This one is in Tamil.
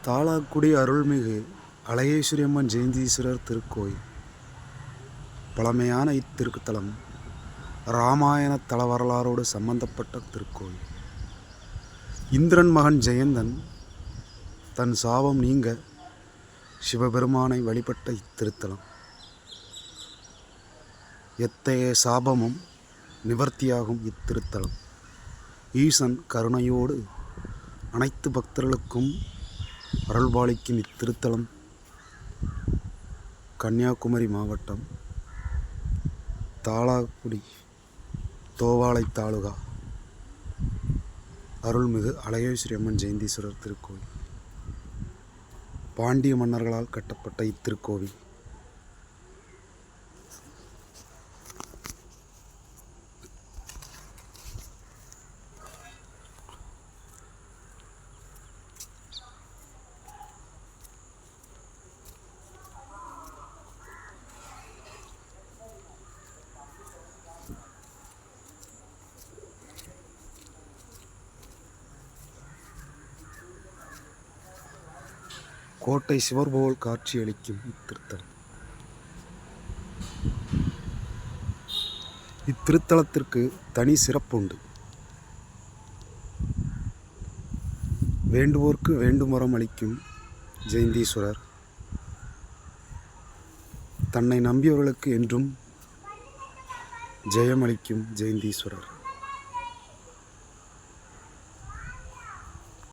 தாளாக்குடி அருள்மிகு அழகேஸ்வரியம்மன் ஜெயந்தீஸ்வரர் திருக்கோயில். பழமையான இத்திருத்தலம் இராமாயண தல வரலாறோடு சம்பந்தப்பட்ட திருக்கோயில். இந்திரன் மகன் ஜெயந்தன் தன் சாபம் நீங்க சிவபெருமானை வழிபட்ட இத்திருத்தலம் எத்தகைய சாபமும் நிவர்த்தியாகும் இத்திருத்தலம். ஈசன் கருணையோடு அனைத்து பக்தர்களுக்கும் அருள்பாலிக்கும் இத்திருத்தலம் கன்னியாகுமரி மாவட்டம் தாளாக்குடி தோவாளை தாலுகா அருள்மிகு அழகேஸ்வரியம்மன் ஜெயந்தீஸ்வரர் திருக்கோவில். பாண்டிய மன்னர்களால் கட்டப்பட்ட இத்திருக்கோவில் கோட்டை சிவர் போல் காட்சியளிக்கும் இத்திருத்தலம். இத்திருத்தலத்திற்கு தனி சிறப்புண்டு. வேண்டுவோர்க்கு வேண்டும் வரம் அளிக்கும் ஜெயந்தீஸ்வரர், தன்னை நம்பியவர்களுக்கு என்றும் ஜெயமளிக்கும் ஜெயந்தீஸ்வரர்.